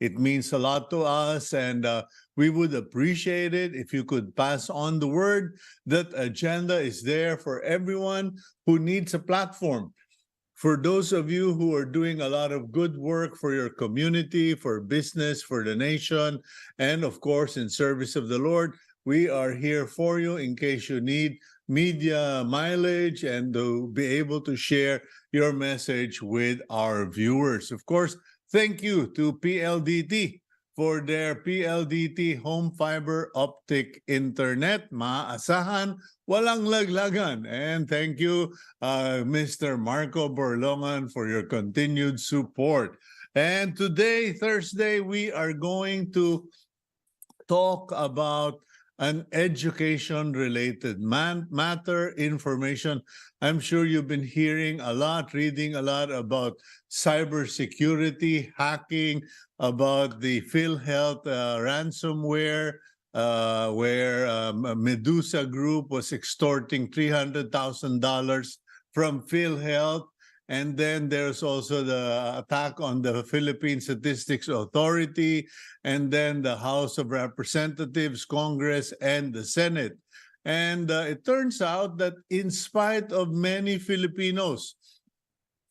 It means a lot to us, and we would appreciate it if you could pass on the word that Agenda is there for everyone who needs a platform. For those of you who are doing a lot of good work for your community, for business, for the nation, and of course in service of the Lord, we are here for you in case you need media mileage and to be able to share your message with our viewers. Of course, thank you to PLDT for their PLDT Home Fiber Optic Internet. Maasahan, walang laglagan. And thank you, Mr. Marco Borlongan, for your continued support. And today, Thursday, we are going to talk about an education-related matter, information. I'm sure you've been hearing a lot, reading a lot about cybersecurity, hacking, about the PhilHealth ransomware, where Medusa Group was extorting $300,000 from PhilHealth. And then there's also the attack on the Philippine Statistics Authority, and then the House of Representatives, Congress, and the Senate. And it turns out that in spite of many Filipinos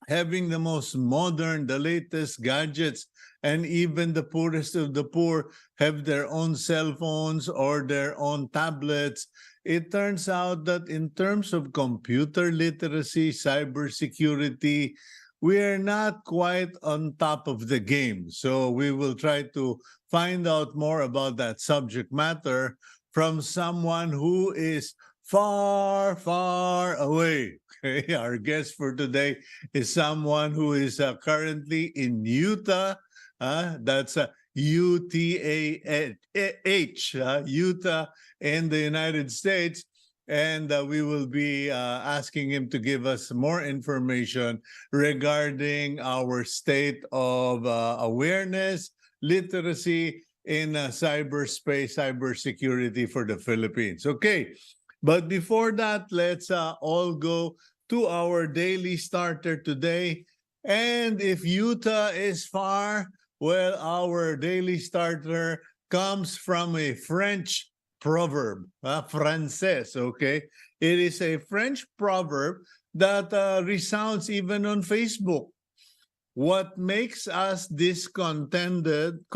having the most modern, the latest gadgets, and even the poorest of the poor have their own cell phones or their own tablets, it turns out that in terms of computer literacy, cybersecurity, we are not quite on top of the game. So we will try to find out more about that subject matter from someone who is far, far away. Okay? Our guest for today is someone who is currently in Utah. That's UTAH, Utah in the United States. And we will be asking him to give us more information regarding our state of awareness, literacy in cyberspace, cybersecurity for the Philippines. Okay, but before that, let's all go to our daily starter today. And if Utah is far, well, our daily starter comes from a French proverb, Français, okay? It is a French proverb that resounds even on Facebook. What makes us discontented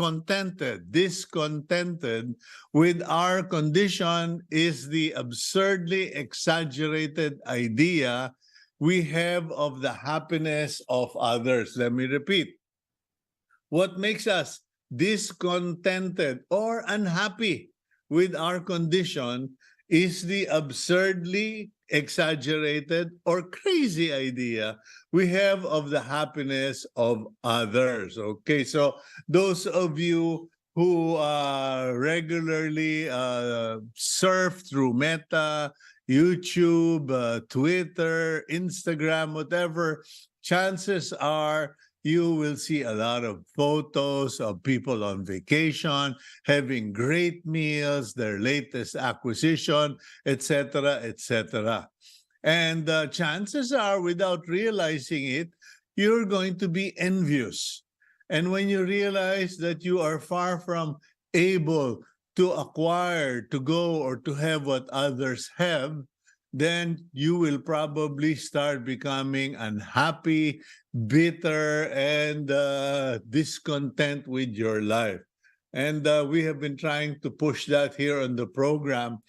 with our condition is the absurdly exaggerated idea we have of the happiness of others. Let me repeat. What makes us discontented or unhappy with our condition is the absurdly exaggerated or crazy idea we have of the happiness of others. Okay, so those of you who regularly surf through Meta, YouTube, Twitter, Instagram, whatever, chances are you will see a lot of photos of people on vacation, having great meals, their latest acquisition, etc., etc. And chances are, without realizing it, you're going to be envious. And when you realize that you are far from able to acquire, to go, or to have what others have, then you will probably start becoming unhappy, bitter, and discontent with your life. And we have been trying to push that here on the program.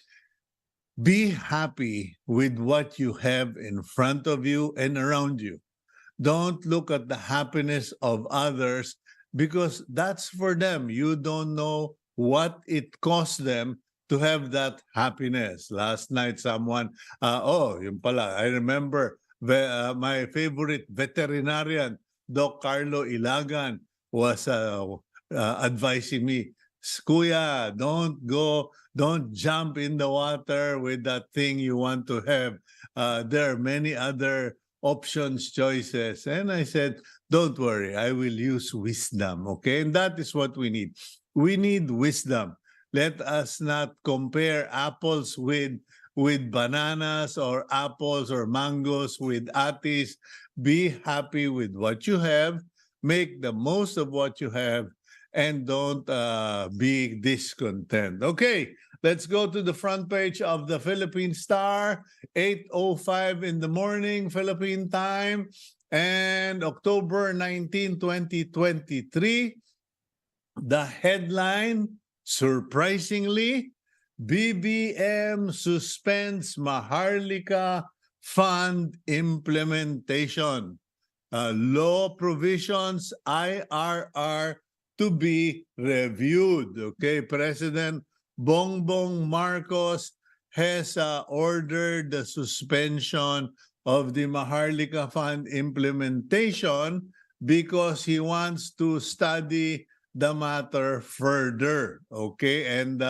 Be happy with what you have in front of you and around you. Don't look at the happiness of others because that's for them. You don't know what it costs them to have that happiness. Last night, someone, yun pala, I remember my favorite veterinarian, Doc Carlo Ilagan, was advising me, Kuya, don't jump in the water with that thing you want to have. There are many other options, choices. And I said, don't worry, I will use wisdom, okay? And that is what we need. We need wisdom. Let us not compare apples with bananas or apples or mangoes with atis. Be happy with what you have. Make the most of what you have and don't be discontent. Okay, let's go to the front page of the Philippine Star, 8:05 in the morning, Philippine time, and October 19, 2023. The headline, surprisingly, BBM suspends Maharlika Fund implementation. Law provisions, IRR, to be reviewed. Okay, President Bongbong Marcos has ordered the suspension of the Maharlika Fund implementation because he wants to study the matter further. Okay, and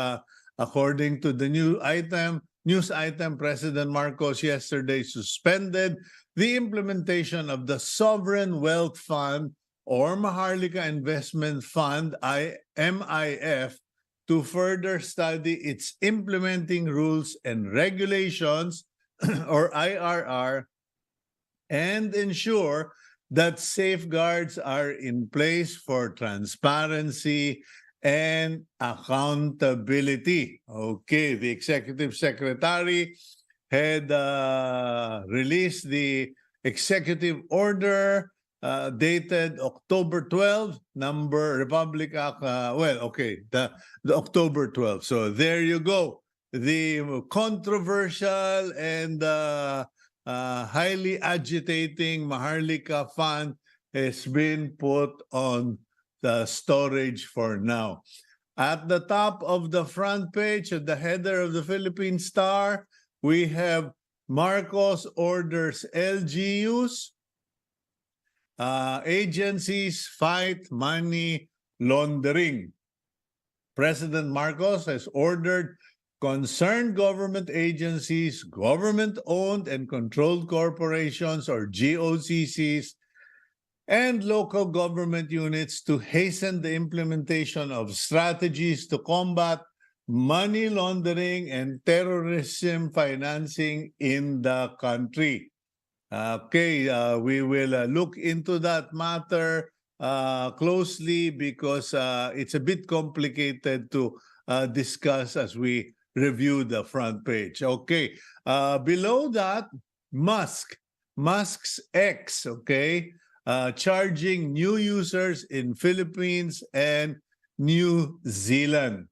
according to the news item, President Marcos yesterday suspended the implementation of the Sovereign Wealth Fund or Maharlika Investment Fund, MIF, to further study its implementing rules and regulations, or IRR, and ensure that safeguards are in place for transparency and accountability. Okay, the executive secretary had released the executive order dated October 12, number Republic Act, the October 12. So there you go. The controversial and highly agitating Maharlika Fund has been put on the storage for now. At the top of the front page, at the header of the Philippine Star, we have Marcos orders LGUs, agencies fight money laundering. President Marcos has ordered concerned government agencies, government-owned and controlled corporations or GOCCs, and local government units to hasten the implementation of strategies to combat money laundering and terrorism financing in the country. Okay, we will look into that matter closely because it's a bit complicated to discuss as we review the front page. Okay, below that, Musk's X, okay, charging new users in Philippines and New Zealand.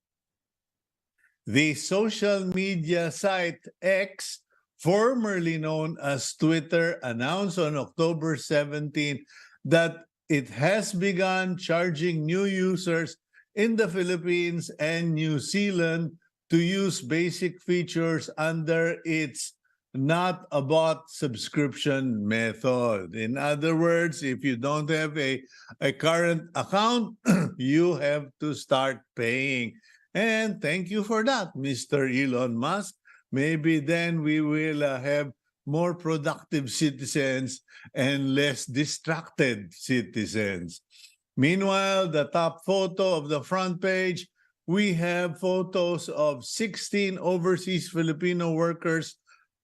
The social media site X, formerly known as Twitter, announced on October 17 that it has begun charging new users in the Philippines and New Zealand to use basic features under its not a bot subscription method. In other words, if you don't have a current account, you have to start paying. And thank you for that, Mr. Elon Musk. Maybe then we will have more productive citizens and less distracted citizens. Meanwhile, the top photo of the front page, we have photos of 16 overseas Filipino workers,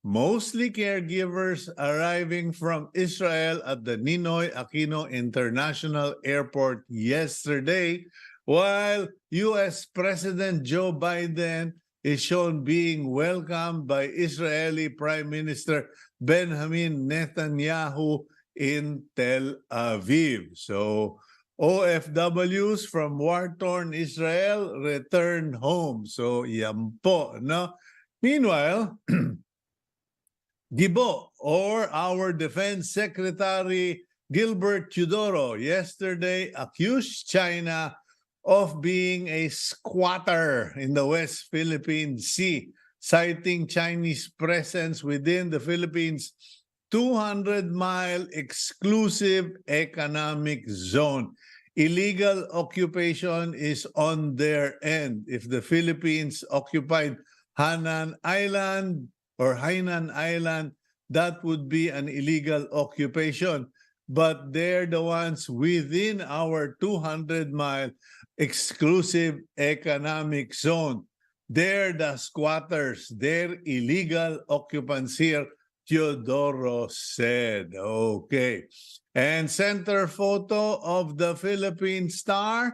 mostly caregivers, arriving from Israel at the Ninoy Aquino International Airport yesterday, while U.S. President Joe Biden is shown being welcomed by Israeli Prime Minister Benjamin Netanyahu in Tel Aviv. So OFWs from war-torn Israel return home. So yan po, no? Meanwhile, Gibo, or our Defense Secretary Gilbert Teodoro, yesterday accused China of being a squatter in the West Philippine Sea, citing Chinese presence within the Philippines' 200-mile exclusive economic zone. Illegal occupation is on their end. If the Philippines occupied Hainan Island, that would be an illegal occupation. But they're the ones within our 200-mile exclusive economic zone. They're the squatters. They're illegal occupants here, Teodoro said. Okay. And center photo of the Philippine Star,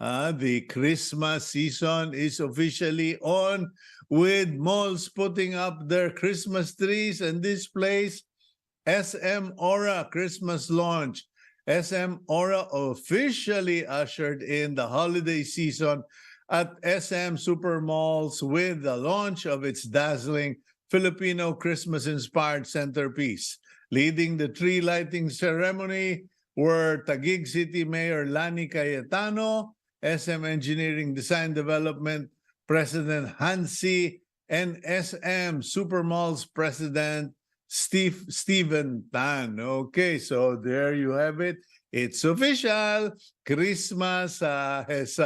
The Christmas season is officially on, with malls putting up their Christmas trees and displays. SM Aura Christmas launch. SM Aura officially ushered in the holiday season at SM Supermalls with the launch of its dazzling Filipino Christmas-inspired centerpiece. Leading the tree lighting ceremony were Taguig City Mayor Lani Cayetano, SM Engineering Design Development President Hansi, and SM Supermalls President Steven Tan. Okay, so there you have it. It's official. Christmas has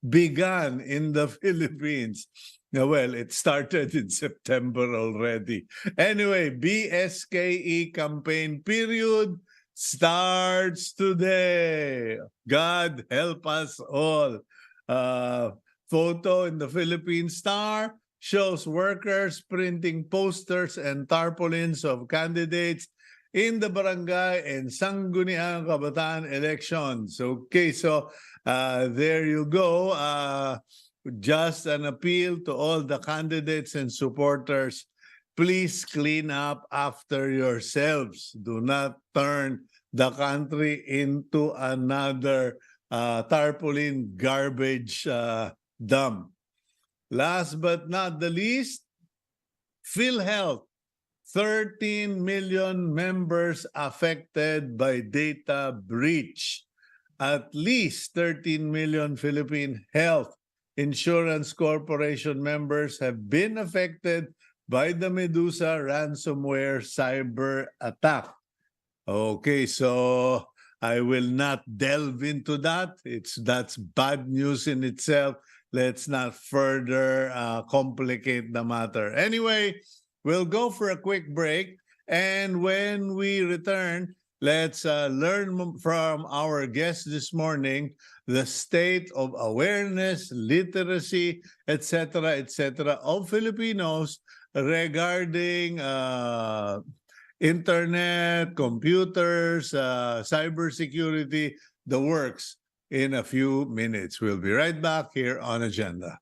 begun in the Philippines. Now, well, it started in September already. Anyway, BSKE campaign period starts today. God help us all. Photo in the Philippine Star shows workers printing posters and tarpaulins of candidates in the barangay and Sangguniang Kabataan elections. Okay, so there you go. Just an appeal to all the candidates and supporters. Please clean up after yourselves. Do not turn the country into another tarpaulin garbage dump. Last but not the least, PhilHealth. 13 million members affected by data breach. At least 13 million Philippine Health Insurance Corporation members have been affected by the Medusa ransomware cyber attack. Okay, so I will not delve into that. That's bad news in itself. Let's not further complicate the matter. Anyway, we'll go for a quick break. And when we return, let's learn from our guest this morning the state of awareness, literacy, etc., of Filipinos regarding internet, computers, cybersecurity, the works, in a few minutes. We'll be right back here on Agenda.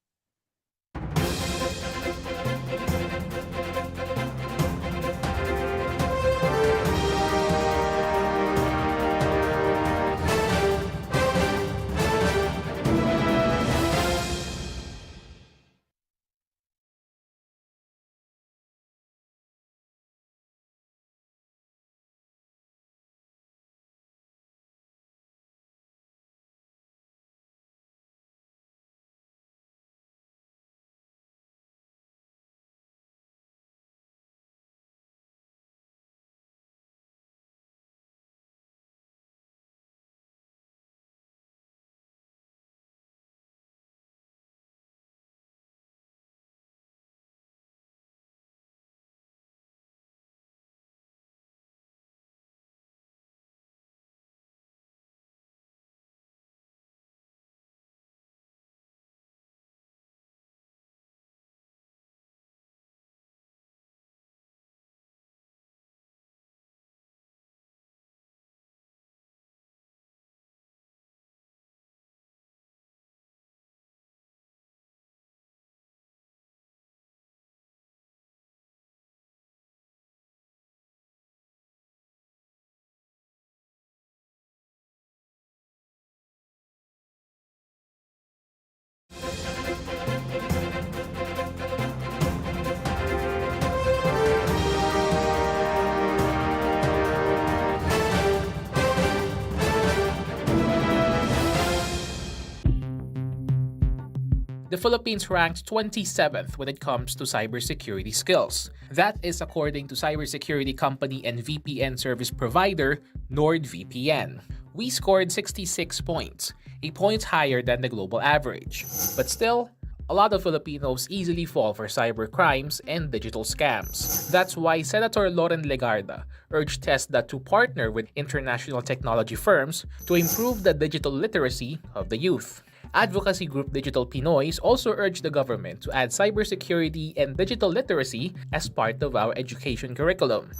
The Philippines ranked 27th when it comes to cybersecurity skills. That is according to cybersecurity company and VPN service provider NordVPN. We scored 66 points, a point higher than the global average. But still, a lot of Filipinos easily fall for cyber crimes and digital scams. That's why Senator Loren Legarda urged TESDA to partner with international technology firms to improve the digital literacy of the youth. Advocacy group Digital Pinoys also urged the government to add cybersecurity and digital literacy as part of our education curriculum.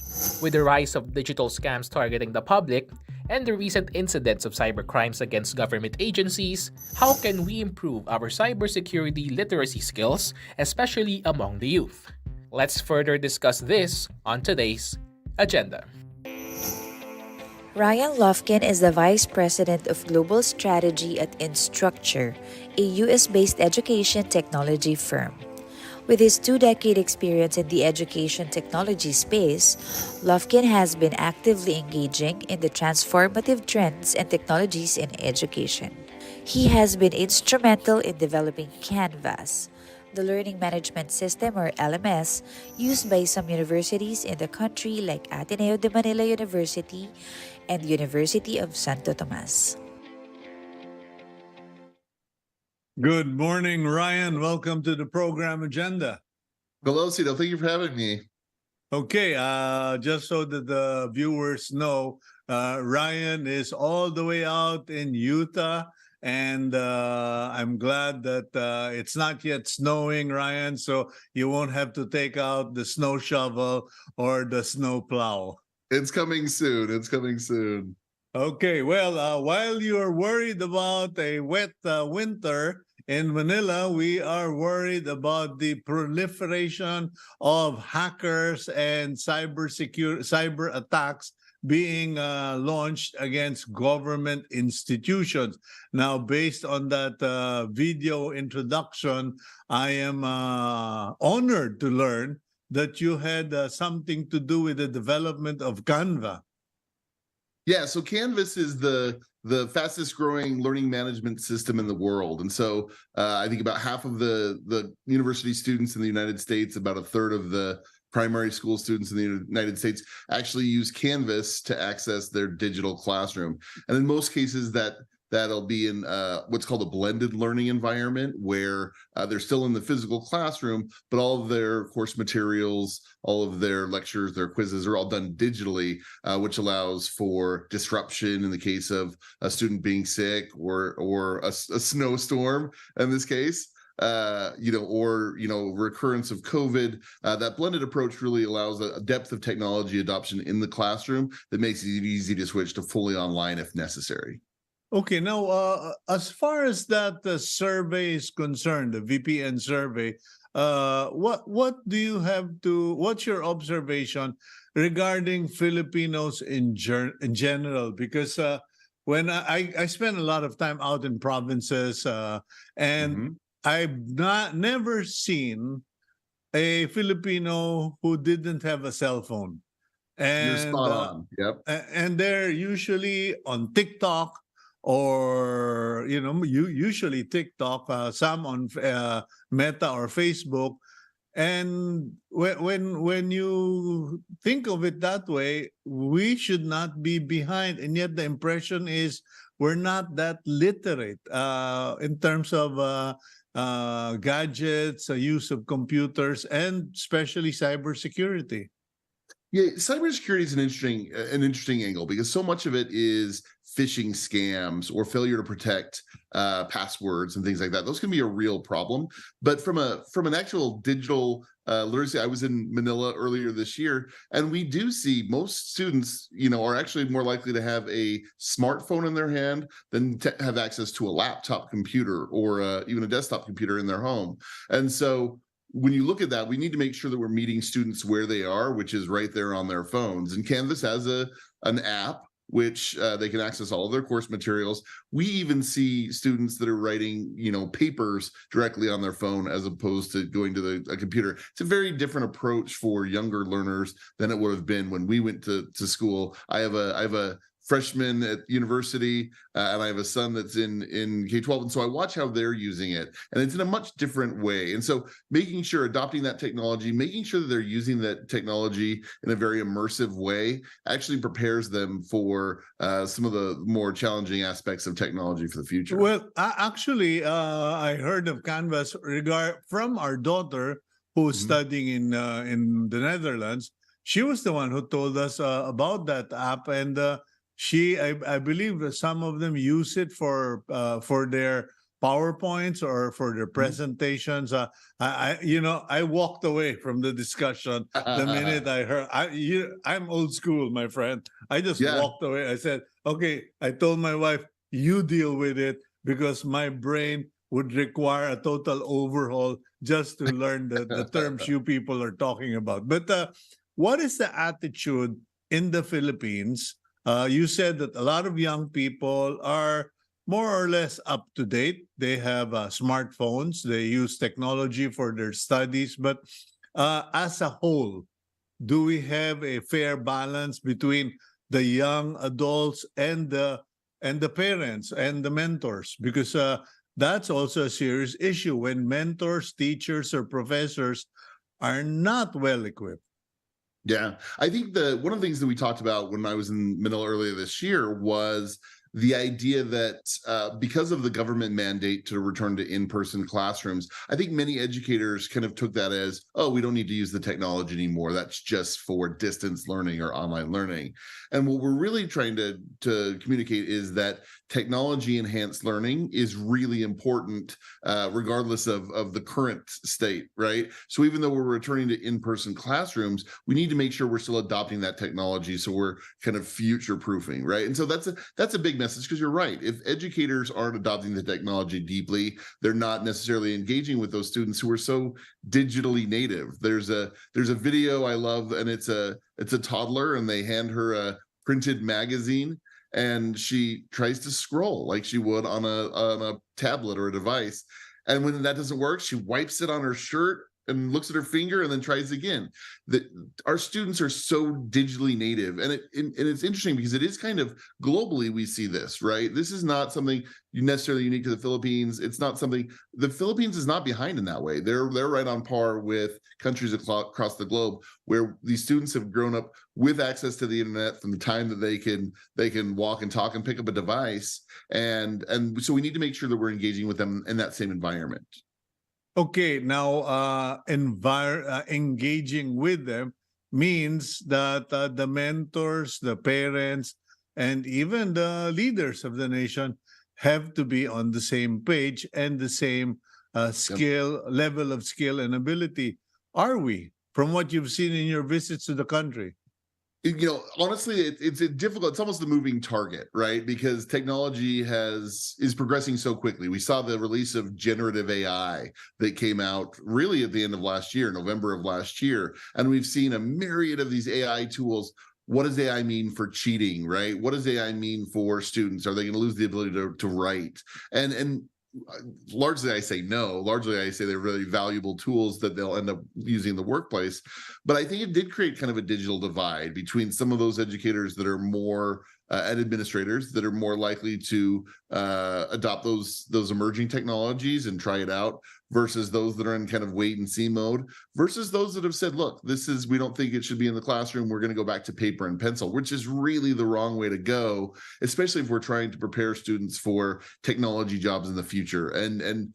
With the rise of digital scams targeting the public and the recent incidents of cybercrimes against government agencies, how can we improve our cybersecurity literacy skills, especially among the youth? Let's further discuss this on today's agenda. Ryan Lufkin is the Vice President of Global Strategy at Instructure, a US-based education technology firm. With his 2-decade experience in the education technology space, Lufkin has been actively engaging in the transformative trends and technologies in education. He has been instrumental in developing Canvas, the learning management system or LMS used by some universities in the country like Ateneo de Manila University and University of Santo Tomas. Good morning, Ryan. Welcome to the program agenda. Hello, Cito. Thank you for having me. Okay, just so that the viewers know, Ryan is all the way out in Utah, and I'm glad that it's not yet snowing, Ryan, so you won't have to take out the snow shovel or the snow plow. It's coming soon. It's coming soon. Okay, well, while you're worried about a wet winter in Manila, we are worried about the proliferation of hackers and cyber attacks being launched against government institutions. Now, based on that video introduction, I am honored to learn that you had something to do with the development of Canva. Yeah, so Canvas is the fastest growing learning management system in the world. And so I think about half of the university students in the United States, about a third of the primary school students in the United States actually use Canvas to access their digital classroom. And in most cases that'll be in what's called a blended learning environment, where they're still in the physical classroom, but all of their course materials, all of their lectures, their quizzes are all done digitally, which allows for disruption in the case of a student being sick or a snowstorm in this case. Or recurrence of COVID. That blended approach really allows a depth of technology adoption in the classroom that makes it easy to switch to fully online if necessary. Okay, now as far as that survey is concerned, the VPN survey, what do you have to? What's your observation regarding Filipinos in general? Because when I spend a lot of time out in provinces, and I've never seen a Filipino who didn't have a cell phone, You're and spot on. Yep. and they're usually on TikTok, or usually TikTok, some on Meta or Facebook. And when you think of it that way, we should not be behind, and yet the impression is we're not that literate in terms of gadgets, use of computers, and especially cybersecurity. Yeah, cybersecurity is an interesting angle, because so much of it is phishing scams or failure to protect passwords and things like that. Those can be a real problem. But from an actual digital literacy, I was in Manila earlier this year, and we do see most students, are actually more likely to have a smartphone in their hand than to have access to a laptop computer or even a desktop computer in their home. And so when you look at that, we need to make sure that we're meeting students where they are, which is right there on their phones. And Canvas has an app which they can access all of their course materials. We even see students that are writing, papers directly on their phone as opposed to going to a computer. It's a very different approach for younger learners than it would have been when we went to school. I have a freshman at university, and I have a son that's in K-12, and so I watch how they're using it, and it's in a much different way. And so making sure, adopting that technology, making sure that they're using that technology in a very immersive way actually prepares them for some of the more challenging aspects of technology for the future. Well, actually, I heard of Canvas from our daughter who's studying in the Netherlands. She was the one who told us about that app, and I believe that some of them use it for their PowerPoints or for their presentations. I walked away from the discussion the minute I heard. I'm old school, my friend. I just Yeah. walked away. I said, okay. I told my wife, you deal with it because my brain would require a total overhaul just to learn the terms you people are talking about. But what is the attitude in the Philippines? You said that a lot of young people are more or less up to date. They have smartphones. They use technology for their studies. But as a whole, do we have a fair balance between the young adults and the parents and the mentors? Because that's also a serious issue when mentors, teachers, or professors are not well equipped. Yeah, I think one of the things that we talked about when I was in Manila earlier this year was the idea that because of the government mandate to return to in-person classrooms, I think many educators kind of took that as, oh, we don't need to use the technology anymore. That's just for distance learning or online learning. And what we're really trying to communicate is that technology-enhanced learning is really important, regardless of the current state, right? So even though we're returning to in-person classrooms, we need to make sure we're still adopting that technology so we're kind of future-proofing, right? And so that's a big message, because you're right. If educators aren't adopting the technology deeply, they're not necessarily engaging with those students who are so digitally native. There's a video I love, and it's a toddler, and they hand her a printed magazine, and she tries to scroll like she would on a tablet or a device. And when that doesn't work, she wipes it on her shirt and looks at her finger and then tries again. Our students are so digitally native, and it's interesting because it is kind of globally we see this, right? This is not something necessarily unique to the Philippines. It's not something, the Philippines is not behind in that way. They're right on par with countries across the globe where these students have grown up with access to the internet from the time that they can walk and talk and pick up a device, and so we need to make sure that we're engaging with them in that same environment. Okay, now engaging with them means that the mentors, the parents, and even the leaders of the nation have to be on the same page and the same level of skill and ability. Are we, from what you've seen in your visits to the country? Honestly, it's a difficult, it's almost a moving target, right? Because technology is progressing so quickly. We saw the release of generative AI that came out really at the end of last year, November of last year. And we've seen a myriad of these AI tools. What does AI mean for cheating, right? What does AI mean for students? Are they going to lose the ability to write? And largely I say no. Largely I say they're really valuable tools that they'll end up using in the workplace. But I think it did create kind of a digital divide between some of those educators that are more and administrators that are more likely to adopt those emerging technologies and try it out, versus those that are in kind of wait and see mode, versus those that have said, look, we don't think it should be in the classroom. We're going to go back to paper and pencil, which is really the wrong way to go, especially if we're trying to prepare students for technology jobs in the future. And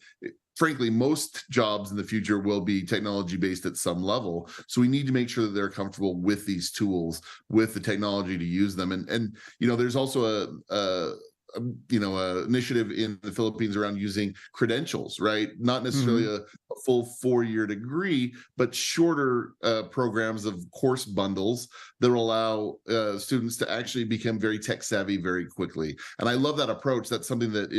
frankly, most jobs in the future will be technology based at some level. So we need to make sure that they're comfortable with these tools, with the technology to use them. And there's also a initiative in the Philippines around using credentials, right? Not necessarily a full 4-year degree, but shorter programs of course bundles that will allow students to actually become very tech savvy very quickly. And I love that approach. That's something that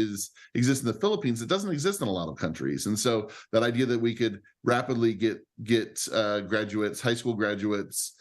exists in the Philippines. It doesn't exist in a lot of countries. And so that idea that we could rapidly get graduates, high school graduates,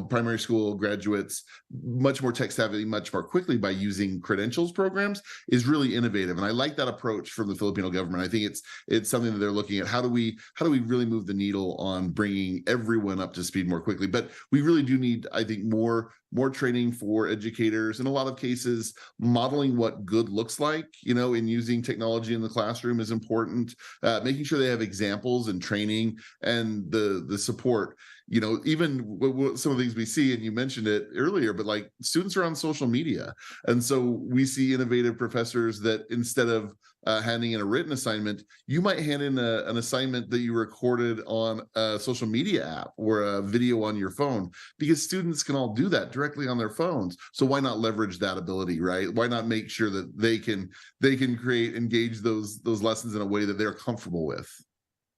primary school graduates, much more tech savvy, much more quickly by using credentials programs is really innovative. And I like that approach from the Filipino government. I think it's something that they're looking at. How do we really move the needle on bringing everyone up to speed more quickly? But we really do need, I think, more training for educators. In a lot of cases, modeling what good looks like, in using technology in the classroom is important. Making sure they have examples and training and the support. Even some of the things we see, and you mentioned it earlier, but like students are on social media. And so we see innovative professors that instead of handing in a written assignment, you might hand in an assignment that you recorded on a social media app or a video on your phone, because students can all do that directly on their phones. So why not leverage that ability, right? Why not make sure that they can engage those lessons in a way that they're comfortable with?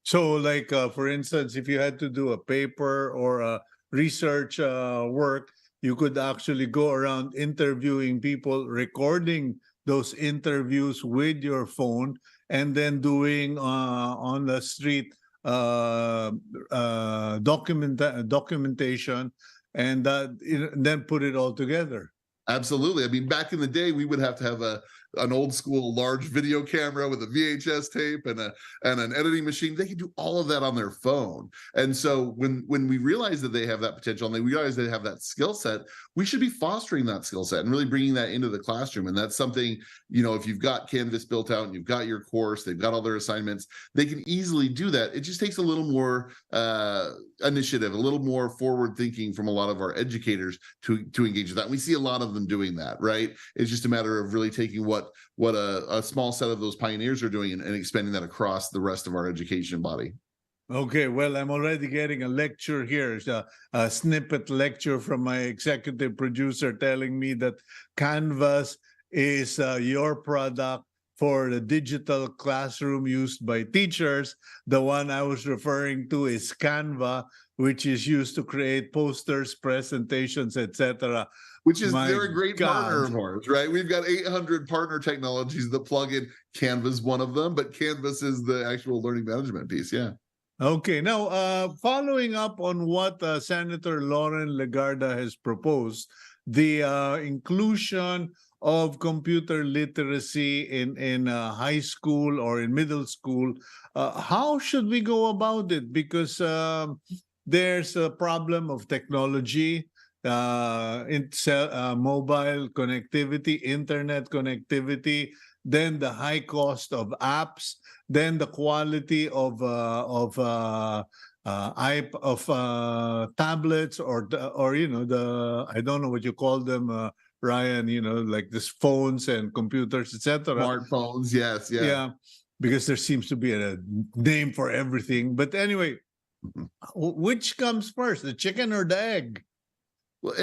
So, like for instance, if you had to do a paper or a research work, you could actually go around interviewing people, recording those interviews with your phone, and then doing on the street documentation, and then put it all together. Absolutely. I mean, back in the day, we would have to have an old school large video camera with a VHS tape and an editing machine. They could do all of that on their phone. And so when we realize that they have that potential and they realize they have that skill set, we should be fostering that skill set and really bringing that into the classroom. And that's something, if you've got Canvas built out and you've got your course, they've got all their assignments, they can easily do that. It just takes a little more initiative, a little more forward thinking from a lot of our educators to engage with that. We see a lot of them doing that, right? It's just a matter of really taking what a small set of those pioneers are doing and expanding that across the rest of our education body. Okay, well, I'm already getting a lecture here, a snippet lecture from my executive producer telling me that Canvas is your product for the digital classroom used by teachers. The one I was referring to is Canva, which is used to create posters, presentations, etc. Which is, they're a great partner of ours, right? We've got 800 partner technologies that plug in. Canva's one of them, but Canvas is the actual learning management piece. Yeah. Okay. Now, following up on what Senator Lauren Legarda has proposed, the inclusion of computer literacy in high school or in middle school, how should we go about it? Because there's a problem of technology, mobile connectivity, internet connectivity, then the high cost of apps, then the quality of tablets or the I don't know what you call them, Ryan. Like these phones and computers, etc. Smartphones, yes, yeah. Because there seems to be a name for everything. But anyway, which comes first, the chicken or the egg? Well,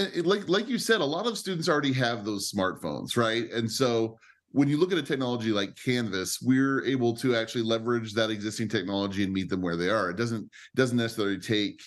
like you said, a lot of students already have those smartphones, right? And so when you look at a technology like Canvas, we're able to actually leverage that existing technology and meet them where they are. It doesn't necessarily take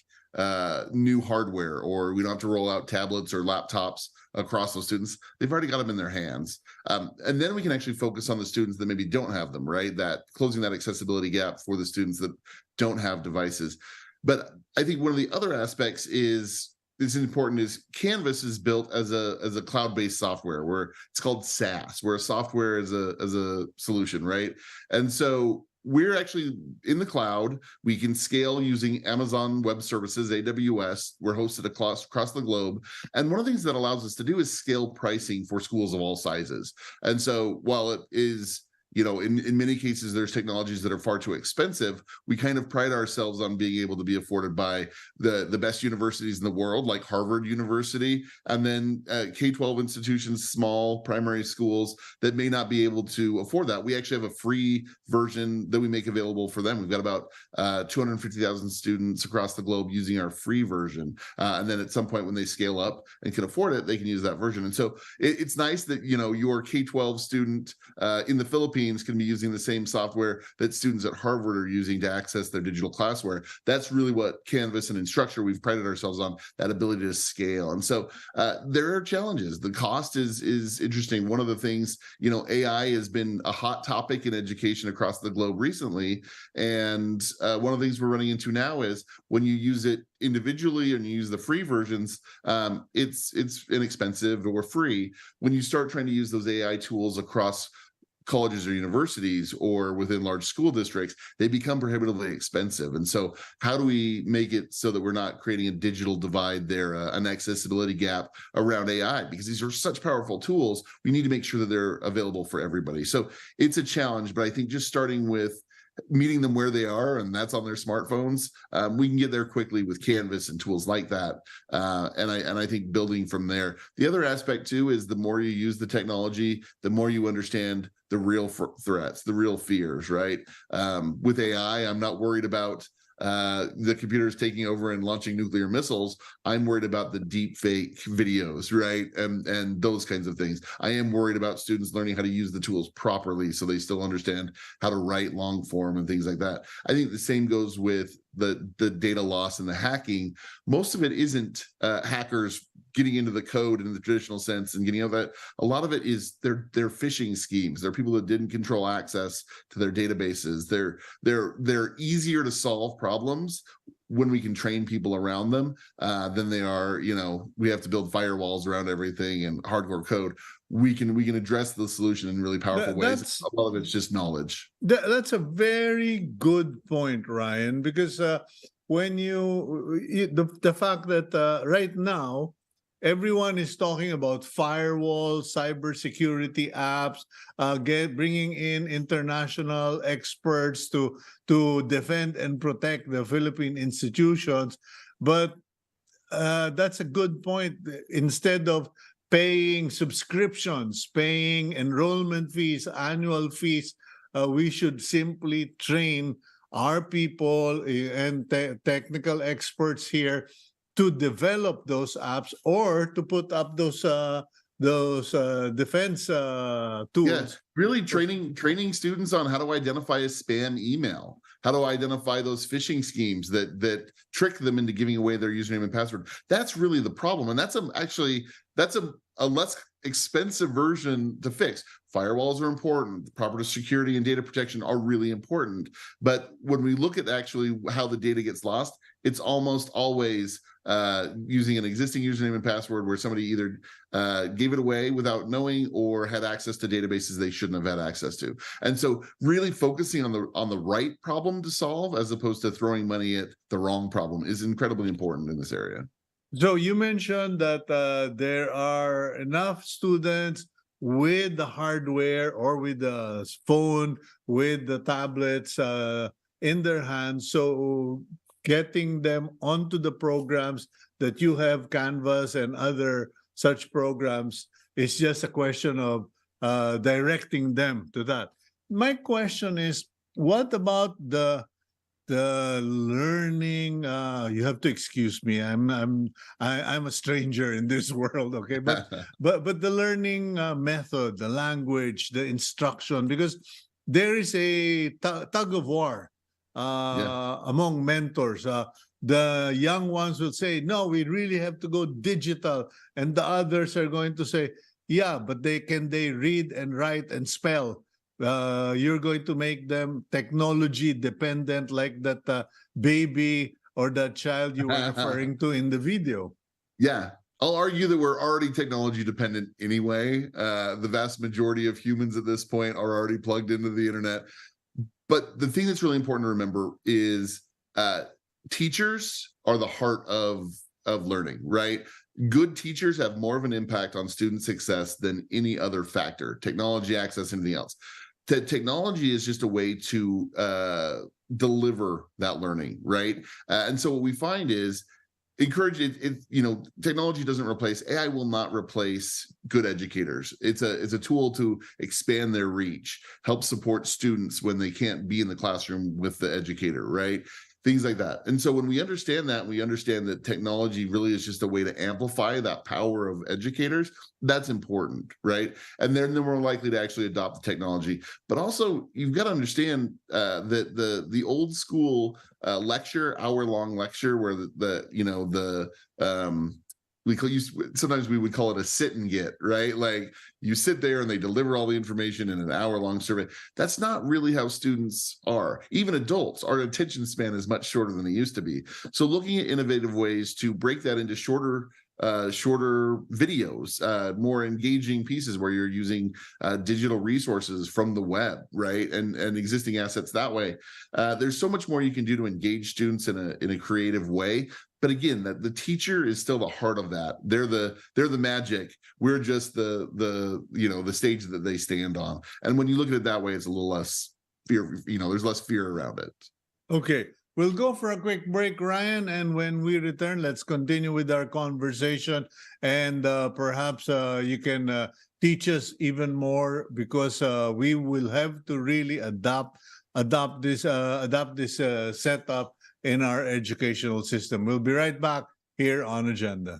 new hardware, or we don't have to roll out tablets or laptops across those students. They've already got them in their hands. And then we can actually focus on the students that maybe don't have them, right? That closing that accessibility gap for the students that don't have devices. But I think one of the other aspects is important is Canvas is built as a cloud-based software where it's called SaaS, where software is a solution, right? And so we're actually in the cloud. We can scale using Amazon Web Services, AWS. We're hosted across the globe. And one of the things that allows us to do is scale pricing for schools of all sizes. And so while it is, in many cases, there's technologies that are far too expensive, we kind of pride ourselves on being able to be afforded by the best universities in the world, like Harvard University, and then K-12 institutions, small primary schools that may not be able to afford that. We actually have a free version that we make available for them. We've got about 250,000 students across the globe using our free version. And then at some point when they scale up and can afford it, they can use that version. And so it's nice that, your K-12 student in the Philippines can be using the same software that students at Harvard are using to access their digital classware. That's really what Canvas and Instructure, we've prided ourselves on, that ability to scale. And so there are challenges. The cost is interesting. One of the things, AI has been a hot topic in education across the globe recently. And one of the things we're running into now is when you use it individually and you use the free versions, it's inexpensive or free. When you start trying to use those AI tools across colleges or universities or within large school districts, they become prohibitively expensive. And so how do we make it so that we're not creating a digital divide there, an accessibility gap around AI? Because these are such powerful tools, we need to make sure that they're available for everybody. So it's a challenge, but I think just starting with meeting them where they are, and that's on their smartphones, we can get there quickly with Canvas and tools like that. And I think building from there. The other aspect too is the more you use the technology, the more you understand the real threats, the real fears, right? With AI, I'm not worried about the computers taking over and launching nuclear missiles. I'm worried about the deep fake videos, right? And those kinds of things. I am worried about students learning how to use the tools properly so they still understand how to write long form and things like that. I think the same goes with the data loss and the hacking. Most of it isn't hackers getting into the code in the traditional sense and getting out that. A lot of it is their phishing schemes. They're people that didn't control access to their databases. They're easier to solve problems when we can train people around them than they are, we have to build firewalls around everything and hardcore code. We can address the solution in really powerful ways. A lot of it's just knowledge. That's a very good point, Ryan, because when the fact that right now everyone is talking about firewalls, cybersecurity apps, bringing in international experts to defend and protect the Philippine institutions. But that's a good point. Instead of paying subscriptions, paying enrollment fees, annual fees, we should simply train our people and technical experts here to develop those apps or to put up those defense tools. Yeah, really training students on how to identify a spam email, how to identify those phishing schemes that trick them into giving away their username and password. That's really the problem, and that's a less expensive version to fix. Firewalls are important. Proper security and data protection are really important. But when we look at actually how the data gets lost, it's almost always using an existing username and password where somebody either gave it away without knowing or had access to databases they shouldn't have had access to. And so really focusing on the right problem to solve as opposed to throwing money at the wrong problem is incredibly important in this area. So you mentioned that there are enough students with the hardware or with the phone, with the tablets in their hands. So getting them onto the programs that you have, Canvas and other such programs, is just a question of directing them to that. My question is, what about the learning? You have to excuse me. I'm a stranger in this world. Okay, but the learning method, the language, the instruction, because there is a tug of war among mentors. The young ones will say, no, we really have to go digital. And the others are going to say, yeah, but they read and write and spell. You're going to make them technology dependent like that baby or that child you were referring to in the video. Yeah. I'll argue that we're already technology dependent anyway. The vast majority of humans at this point are already plugged into the internet. But the thing that's really important to remember is teachers are the heart of learning, right? Good teachers have more of an impact on student success than any other factor, technology, access, anything else. Technology is just a way to deliver that learning, right? And so what we find is encourage it. Technology doesn't replace AI. Will not replace good educators. It's a tool to expand their reach, help support students when they can't be in the classroom with the educator, right? Things like that. And so when we understand that, we understand that technology really is just a way to amplify that power of educators. That's important, right? And then they're more likely to actually adopt the technology. But also, you've got to understand that the old school hour-long lecture, where sometimes we would call it a sit and get, right? Like you sit there and they deliver all the information in an hour-long survey. That's not really how students are. Even adults, our attention span is much shorter than it used to be. So looking at innovative ways to break that into shorter videos, more engaging pieces where you're using digital resources from the web, right? And existing assets that way. There's so much more you can do to engage students in a creative way. But again, the teacher is still the heart of that. They're the magic. We're just the stage that they stand on. And when you look at it that way, it's a little less fear. There's less fear around it. Okay. We'll go for a quick break, Ryan, and when we return, let's continue with our conversation, and perhaps you can teach us even more, because we will have to really adopt this setup in our educational system. We'll be right back here on Agenda.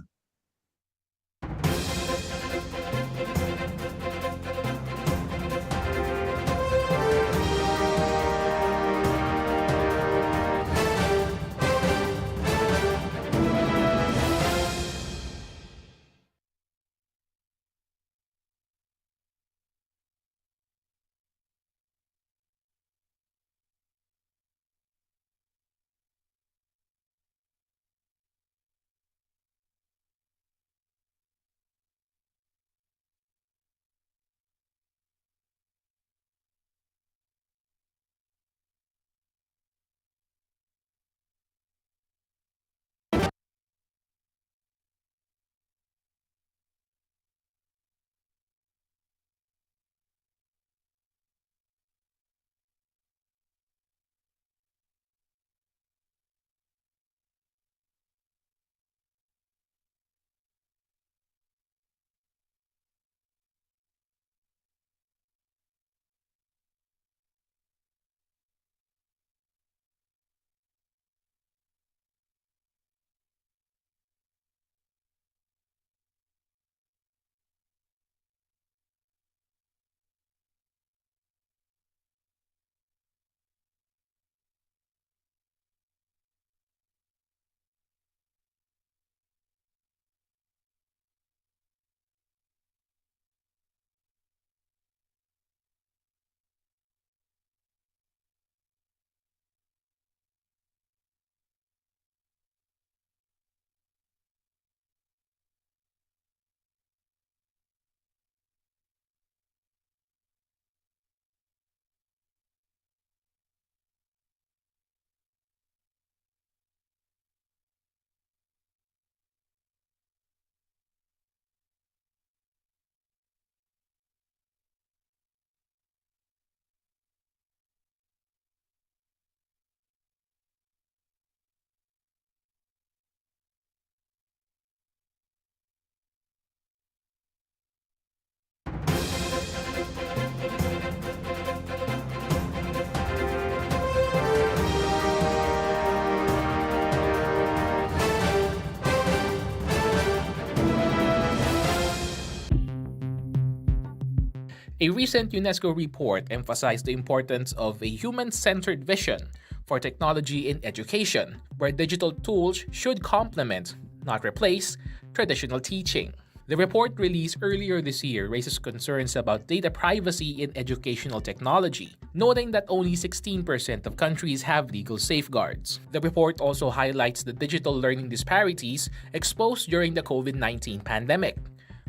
A recent UNESCO report emphasized the importance of a human-centered vision for technology in education, where digital tools should complement, not replace, traditional teaching. The report released earlier this year raises concerns about data privacy in educational technology, noting that only 16% of countries have legal safeguards. The report also highlights the digital learning disparities exposed during the COVID-19 pandemic,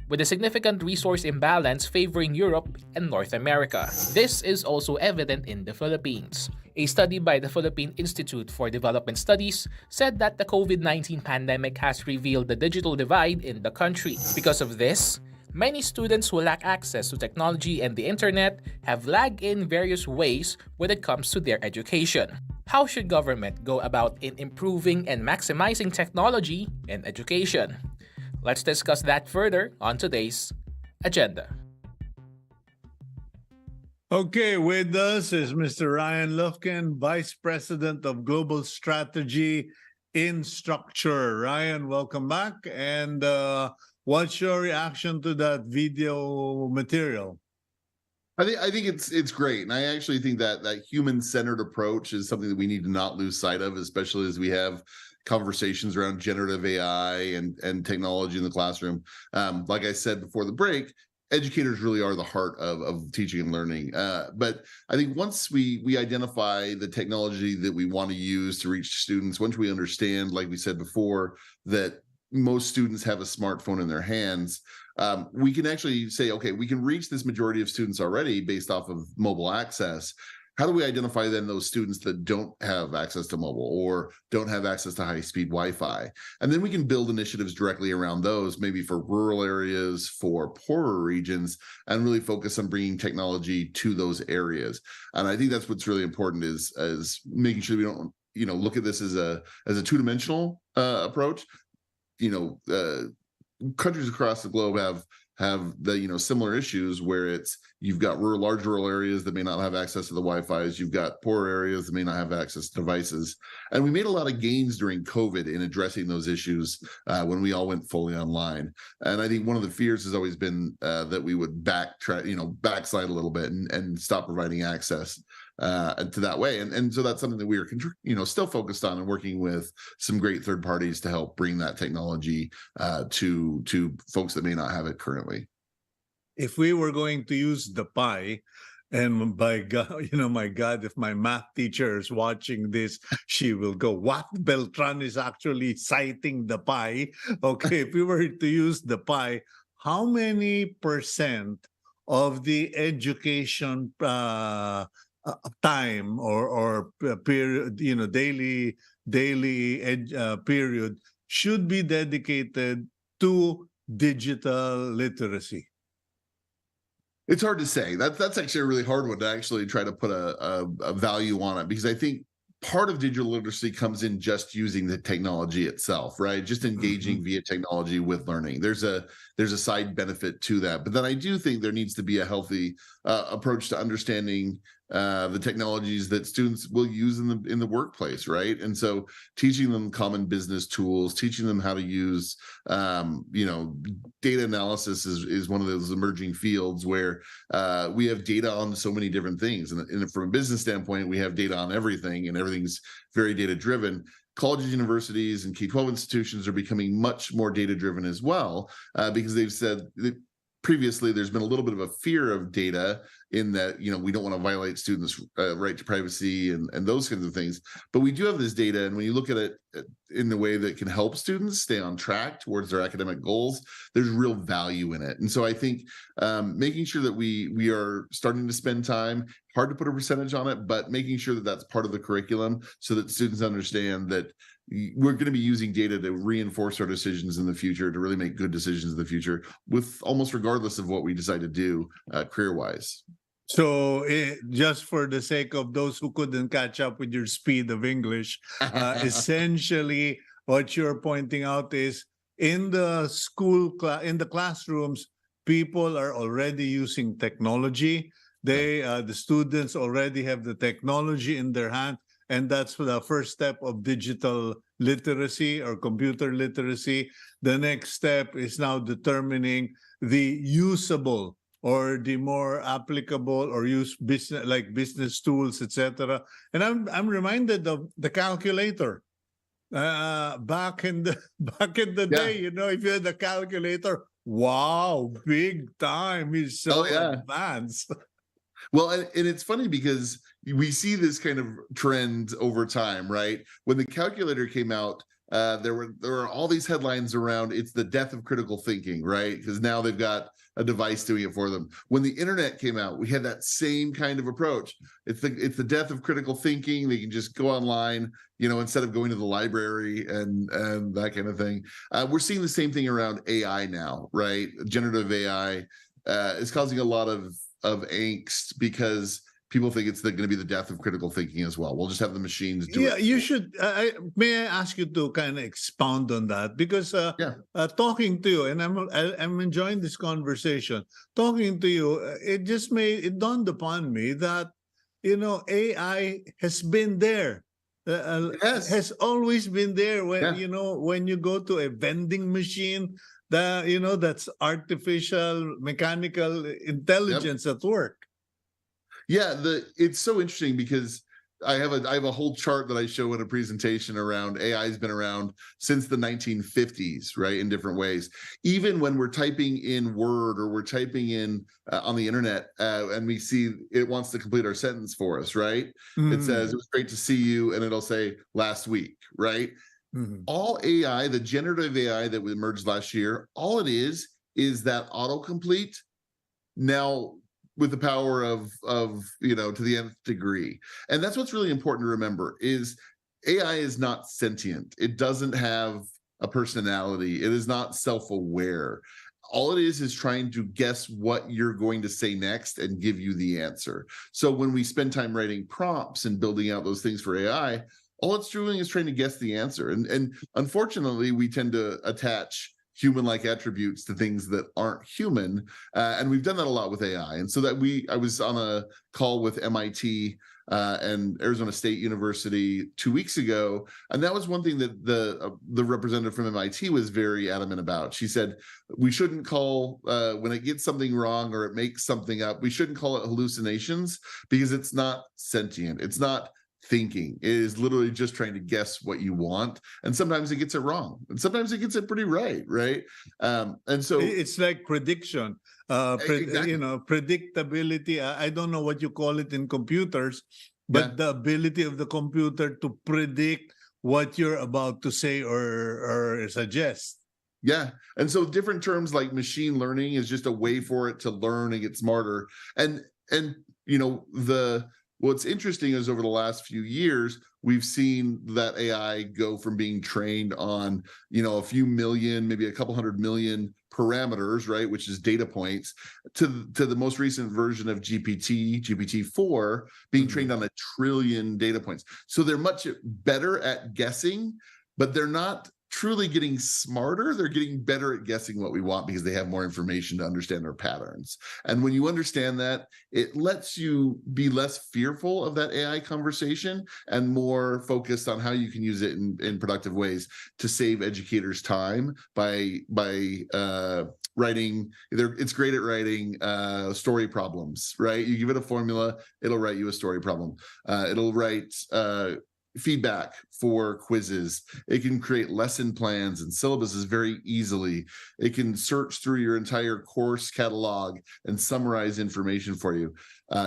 with a significant resource imbalance favoring Europe and North America. This is also evident in the Philippines. A study by the Philippine Institute for Development Studies said that the COVID-19 pandemic has revealed the digital divide in the country. Because of this, many students who lack access to technology and the internet have lagged in various ways when it comes to their education. How should government go about in improving and maximizing technology in education? Let's discuss that further on today's agenda. Okay, with us is Mr. Ryan Lufkin, Vice President of Global Strategy Instructure. Ryan, welcome back. And what's your reaction to that video material? I think it's great, and I actually think that human-centered approach is something that we need to not lose sight of, especially as we have conversations around generative AI and technology in the classroom. Like I said before the break, educators really are the heart of teaching and learning. But I think once we identify the technology that we want to use to reach students, once we understand, like we said before, that most students have a smartphone in their hands, we can actually say, okay, we can reach this majority of students already based off of mobile access. How do we identify then those students that don't have access to mobile or don't have access to high-speed Wi-Fi? And then we can build initiatives directly around those, maybe for rural areas, for poorer regions, and really focus on bringing technology to those areas. And I think that's what's really important is making sure we don't, look at this as a two-dimensional approach. Countries across the globe have have the, similar issues where you've got large rural areas that may not have access to the Wi-Fi's, you've got poor areas that may not have access to devices. And we made a lot of gains during COVID in addressing those issues when we all went fully online. And I think one of the fears has always been that we would backslide a little bit and stop providing access to that way. And so that's something that we are, still focused on and working with some great third parties to help bring that technology to folks that may not have it currently. If we were going to use the pie, and by God, my God, if my math teacher is watching this, she will go, "What? Beltran is actually citing the pie." Okay, if we were to use the pie, how many percent of the education time or period, daily period should be dedicated to digital literacy? It's hard to say. That's actually a really hard one to actually try to put a value on it, because I think part of digital literacy comes in just using the technology itself, right? Just engaging via technology with learning. There's a side benefit to that, but then I do think there needs to be a healthy approach to understanding the technologies that students will use in the workplace, right? And so teaching them common business tools, teaching them how to use data analysis is one of those emerging fields where we have data on so many different things, and from a business standpoint we have data on everything, and everything's very data driven. Colleges, universities, and K-12 institutions are becoming much more data driven as well, because they've said that previously there's been a little bit of a fear of data in that, we don't want to violate students' right to privacy and those kinds of things. But we do have this data, and when you look at it in the way that can help students stay on track towards their academic goals, there's real value in it. And so I think making sure that we are starting to spend time, hard to put a percentage on it, but making sure that that's part of the curriculum so that students understand that we're going to be using data to reinforce our decisions in the future, to really make good decisions in the future, with almost regardless of what we decide to do career-wise. So just for the sake of those who couldn't catch up with your speed of English, essentially what you're pointing out is in the in the classrooms, people are already using technology. The students already have the technology in their hand, and that's the first step of digital literacy or computer literacy. The next step is now determining the usable or the more applicable or use business tools, etc. And I'm reminded of the calculator. Back in the day, if you had a calculator, wow, big time. It's so advanced. Well, and it's funny because we see this kind of trend over time, right? When the calculator came out, there were all these headlines around it's the death of critical thinking, right? Because now they've got a device doing it for them. When the internet came out, we had that same kind of approach. It's the death of critical thinking. They can just go online, instead of going to the library and that kind of thing. We're seeing the same thing around AI now, right? Generative AI is causing a lot of angst because people think it's going to be the death of critical thinking as well. We'll just have the machines do it. Yeah, you should. May I ask you to kind of expound on that? Because talking to you, and I'm enjoying this conversation. Talking to you, it dawned upon me that AI has been there. Has always been there. When you go to a vending machine, that's artificial mechanical intelligence at work. Yeah, it's so interesting because I have a whole chart that I show in a presentation around AI has been around since the 1950s, right? In different ways. Even when we're typing in Word or we're typing in on the internet and we see it wants to complete our sentence for us, right? It says, "It was great to see you," and it'll say "last week," right? All AI, the generative AI that emerged last year, all it is that autocomplete now with the power of to the nth degree. And that's what's really important to remember is AI is not sentient. It doesn't have a personality. It is not self-aware. All it is trying to guess what you're going to say next and give you the answer. So when we spend time writing prompts and building out those things for AI, all it's doing is trying to guess the answer. And unfortunately, we tend to attach human-like attributes to things that aren't human. And we've done that a lot with AI. And so I was on a call with MIT and Arizona State University 2 weeks ago, and that was one thing that the representative from MIT was very adamant about. She said we shouldn't call when it gets something wrong or it makes something up, we shouldn't call it hallucinations, because it's not sentient. It's not thinking. It is literally just trying to guess what you want, and sometimes it gets it wrong, and sometimes it gets it pretty right. And so It's like prediction, exactly. predictability. I don't know what you call it in computers, but the ability of the computer to predict what you're about to say or suggest. Yeah. And so different terms like machine learning is just a way for it to learn and get smarter. And what's interesting is over the last few years, we've seen that AI go from being trained on, a few million, maybe a couple 100 million parameters, right, which is data points, to the most recent version of GPT-4, being trained on 1 trillion data points. So they're much better at guessing, but they're not truly getting smarter. They're getting better at guessing what we want because they have more information to understand our patterns. And when you understand that, it lets you be less fearful of that AI conversation and more focused on how you can use it in productive ways to save educators time by writing. It's great at writing story problems, right? You give it a formula, it'll write you a story problem. It'll write feedback for quizzes. It can create lesson plans and syllabuses very easily. It can search through your entire course catalog and summarize information for you.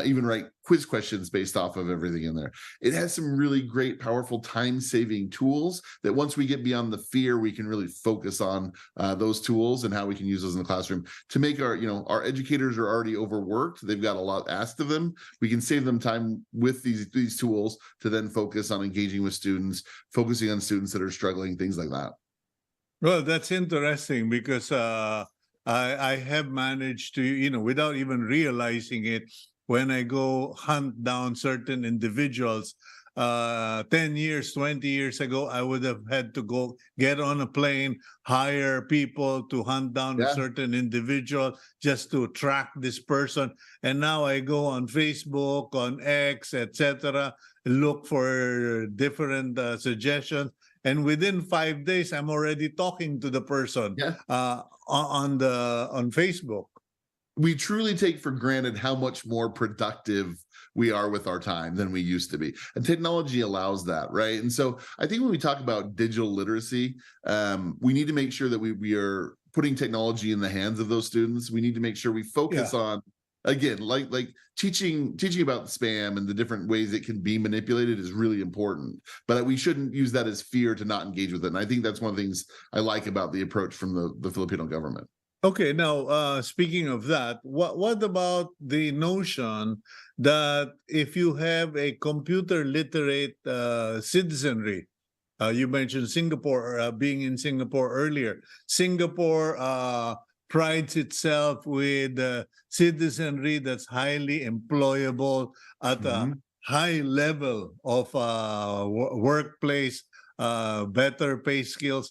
Even write quiz questions based off of everything in there. It has some really great, powerful time-saving tools that once we get beyond the fear, we can really focus on those tools and how we can use those in the classroom to make our educators are already overworked. They've got a lot asked of them. We can save them time with these tools to then focus on engaging with students, focusing on students that are struggling, things like that. Well, that's interesting because I have managed to, without even realizing it, when I go hunt down certain individuals, 10 years, 20 years ago, I would have had to go get on a plane, hire people to hunt down a certain individual just to track this person. And now I go on Facebook, on X, etc., look for different suggestions. And within 5 days, I'm already talking to the person on Facebook. We truly take for granted how much more productive we are with our time than we used to be. And technology allows that, right? And so I think when we talk about digital literacy, we need to make sure that we are putting technology in the hands of those students. We need to make sure we focus on, again, like teaching about spam and the different ways it can be manipulated is really important, but we shouldn't use that as fear to not engage with it. And I think that's one of the things I like about the approach from the Filipino government. Okay, now speaking of that, what about the notion that if you have a computer literate citizenry, you mentioned Singapore, being in Singapore earlier. Singapore prides itself with citizenry that's highly employable at a high level of workplace, better pay skills.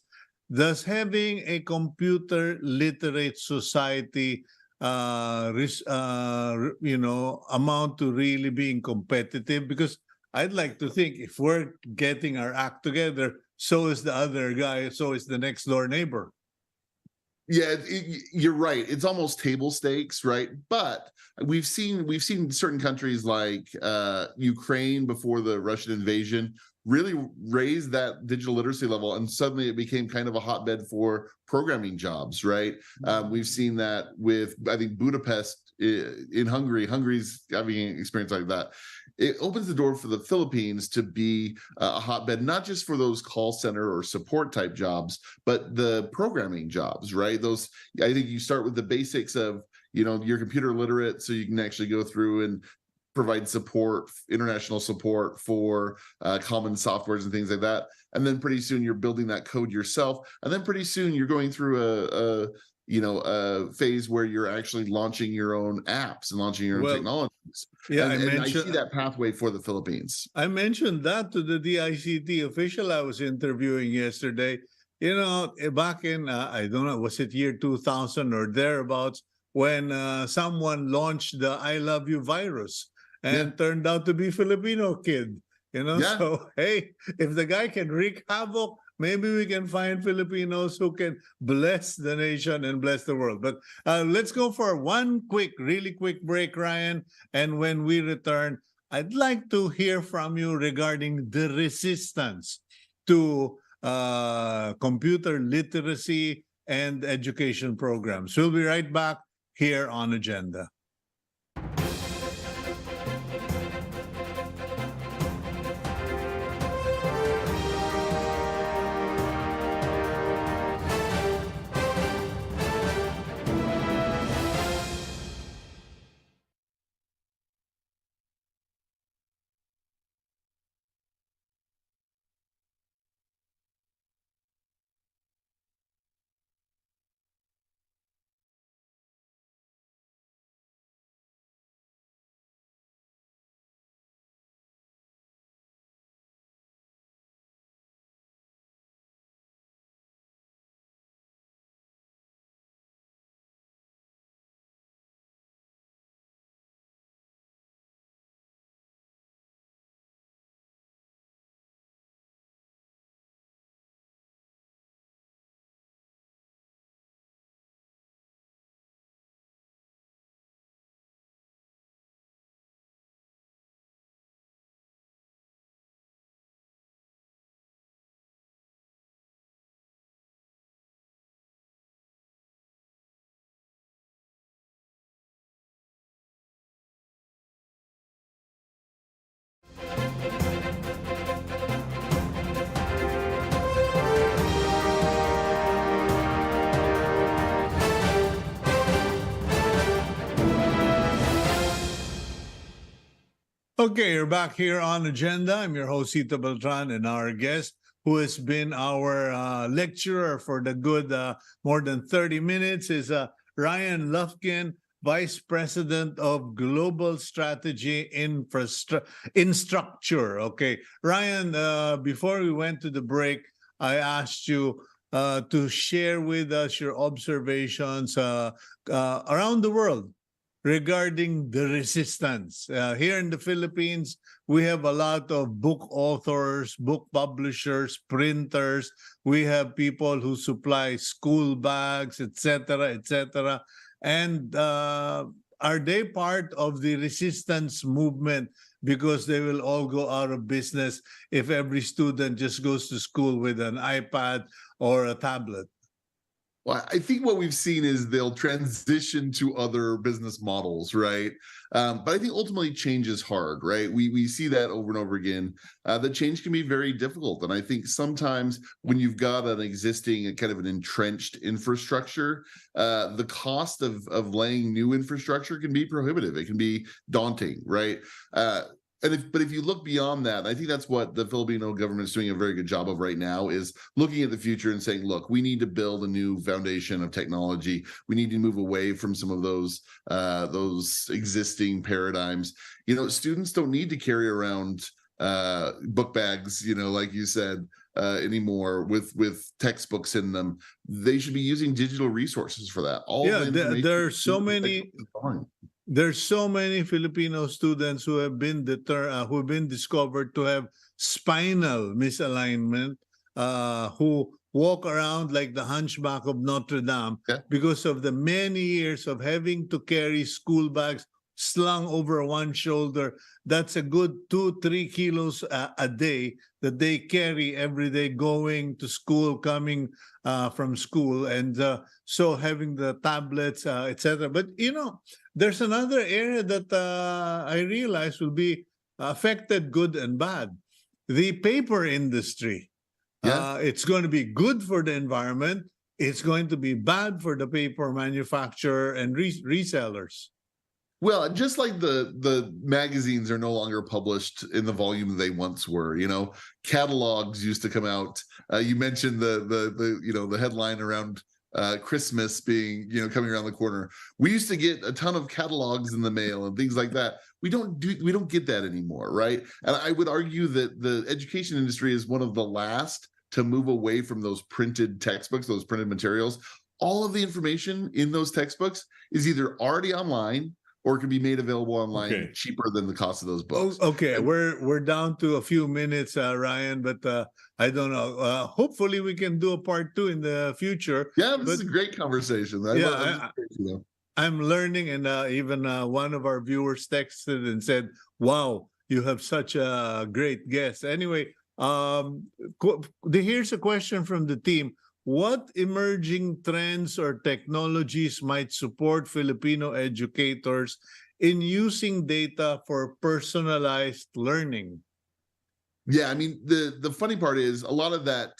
Does having a computer literate society, amount to really being competitive? Because I'd like to think if we're getting our act together, so is the other guy, so is the next door neighbor. Yeah, you're right. It's almost table stakes, right? But we've seen certain countries like Ukraine before the Russian invasion really raise that digital literacy level, and suddenly it became kind of a hotbed for programming jobs, right? We've seen that with, I think, Budapest in Hungary. Hungary's having an experience like that. It opens the door for the Philippines to be a hotbed, not just for those call center or support type jobs, but the programming jobs, right? Those, I think you start with the basics of, you're computer literate, so you can actually go through and provide support, international support for common softwares and things like that. And then pretty soon you're building that code yourself. And then pretty soon you're going through a phase where you're actually launching your own apps and launching your own technologies. Yeah, and I see that pathway for the Philippines. I mentioned that to the DICT official I was interviewing yesterday. Back in, I don't know, was it year 2000 or thereabouts, when someone launched the I Love You virus and Yeah. turned out to be Filipino kid. Yeah. So, hey, if the guy can wreak havoc, maybe we can find Filipinos who can bless the nation and bless the world. But let's go for one really quick break, Ryan. And when we return, I'd like to hear from you regarding the resistance to computer literacy and education programs. We'll be right back here on Agenda. Okay, you're back here on Agenda. I'm your host, Cito Beltran, and our guest, who has been our lecturer for the good more than 30 minutes, is Ryan Lufkin, Vice President of Global Strategy Instructure. Okay, Ryan, before we went to the break, I asked you to share with us your observations around the world regarding the resistance. Here in the Philippines, we have a lot of book authors, book publishers, printers. We have people who supply school bags, etc., etc. And are they part of the resistance movement? Because they will all go out of business if every student just goes to school with an iPad or a tablet. Well, I think what we've seen is they'll transition to other business models, right? But I think ultimately change is hard, right? We see that over and over again. The change can be very difficult, and I think sometimes when you've got an existing kind of an entrenched infrastructure, the cost of laying new infrastructure can be prohibitive. It can be daunting, right? But if you look beyond that, I think that's what the Filipino government is doing a very good job of right now, is looking at the future and saying, look, we need to build a new foundation of technology. We need to move away from some of those existing paradigms. Students don't need to carry around book bags, like you said, anymore with textbooks in them. They should be using digital resources for that. There's so many Filipino students who have been discovered to have spinal misalignment, who walk around like the hunchback of Notre Dame because of the many years of having to carry school bags slung over one shoulder. That's a good 2-3 kilos a day that they carry every day going to school, coming from school, and so having the tablets, etc. But there's another area that I realize will be affected, good and bad. The paper industry. It's going to be good for the environment. It's going to be bad for the paper manufacturer and resellers. Well, just like the magazines are no longer published in the volume they once were. Catalogs used to come out. You mentioned the headline around Christmas being coming around the corner. We used to get a ton of catalogs in the mail and things like that. We don't get that anymore, right? And I would argue that the education industry is one of the last to move away from those printed textbooks, those printed materials. All of the information in those textbooks is either already online or it can be made available online Okay. cheaper than the cost of those Oh, books. okay, And- we're down to a few minutes, Ryan, but I don't know. Hopefully, we can do a part 2 in the future. Yeah, this But is a great conversation. I'm learning, and even one of our viewers texted and said, "Wow, you have such a great guest." Anyway, here's a question from the team. What emerging trends or technologies might support Filipino educators in using data for personalized learning? Yeah, I mean, the funny part is a lot of that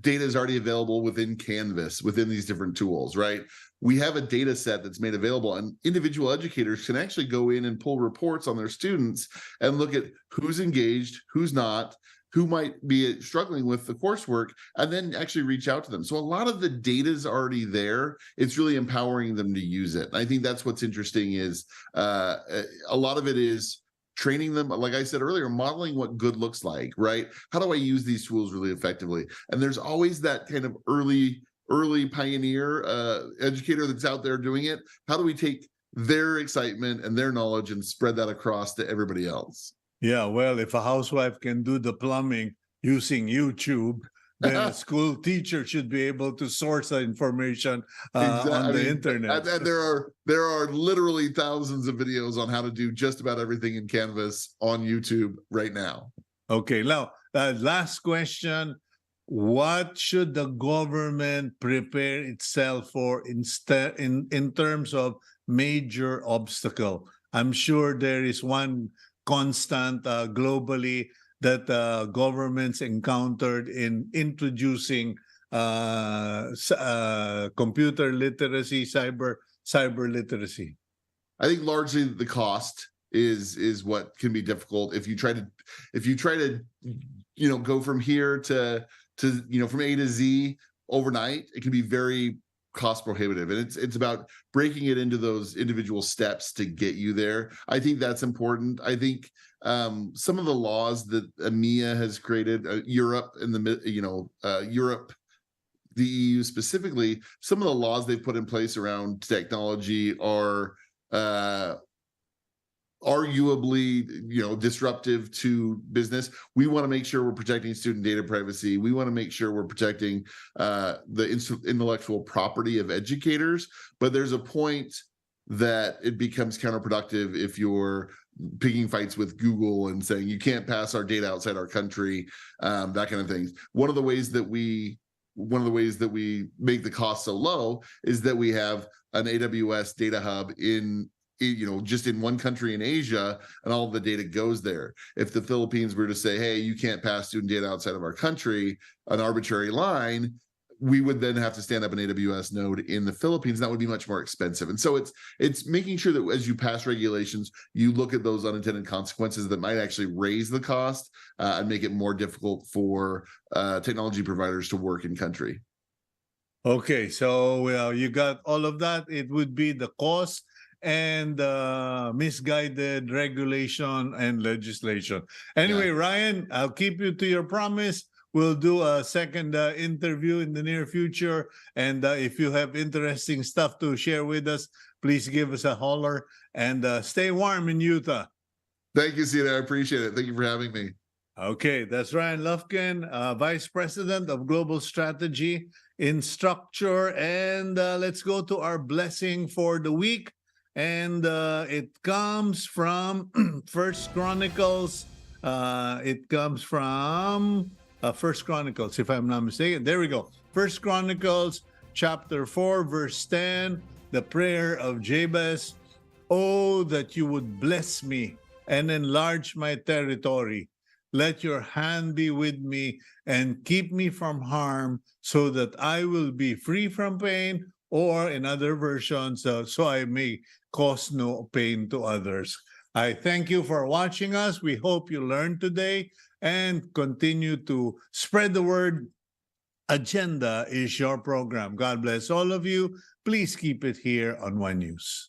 data is already available within Canvas, within these different tools, right? We have a data set that's made available, and individual educators can actually go in and pull reports on their students and look at who's engaged, who's not, who might be struggling with the coursework, and then actually reach out to them. So a lot of the data is already there. It's really empowering them to use it. And I think that's what's interesting is a lot of it is training them, like I said earlier, modeling what good looks like, right? How do I use these tools really effectively? And there's always that kind of early pioneer educator that's out there doing it. How do we take their excitement and their knowledge and spread that across to everybody else? Yeah, well, if a housewife can do the plumbing using YouTube, then a school teacher should be able to source the information on the internet. And there are literally thousands of videos on how to do just about everything in Canvas on YouTube right now. Okay, now last question. What should the government prepare itself for in terms of major obstacle? I'm sure there is one constant globally that governments encountered in introducing computer literacy, cyber literacy. I think largely the cost is what can be difficult if you try to go from here to from A to Z overnight. It can be very cost prohibitive, and it's about breaking it into those individual steps to get you there. I think that's important. I think some of the laws that EMEA has created, Europe and Europe, the EU specifically, some of the laws they've put in place around technology are arguably disruptive to business. We want to make sure we're protecting student data privacy. We want to make sure we're protecting the intellectual property of educators, but there's a point that it becomes counterproductive if you're picking fights with Google and saying you can't pass our data outside our country, that kind of things. One of the ways that we make the cost so low is that we have an AWS data hub in just in one country in Asia, and all of the data goes there. If the Philippines were to say, hey, you can't pass student data outside of our country, an arbitrary line, we would then have to stand up an AWS node in the Philippines. That would be much more expensive. And so it's making sure that as you pass regulations, you look at those unintended consequences that might actually raise the cost and make it more difficult for technology providers to work in country. Okay, so you got all of that. It would be the cost and misguided regulation and legislation. Anyway, Yeah. Ryan, I'll keep you to your promise. We'll do a second interview in the near future. And if you have interesting stuff to share with us, please give us a holler, and stay warm in Utah. Thank you, Cito. I appreciate it. Thank you for having me. Okay, that's Ryan Lufkin, Vice President of Global Strategy, Instructure. And let's go to our blessing for the week. And it comes from First Chronicles. It comes from First Chronicles, if I'm not mistaken. There we go. First Chronicles, chapter 4, verse 10, the prayer of Jabez. Oh, that you would bless me and enlarge my territory. Let your hand be with me and keep me from harm, so that I will be free from pain, or in other versions, so I may cause no pain to others. I thank you for watching us. We hope you learned today and continue to spread the word. Agenda is your program. God bless all of you. Please keep it here on One News.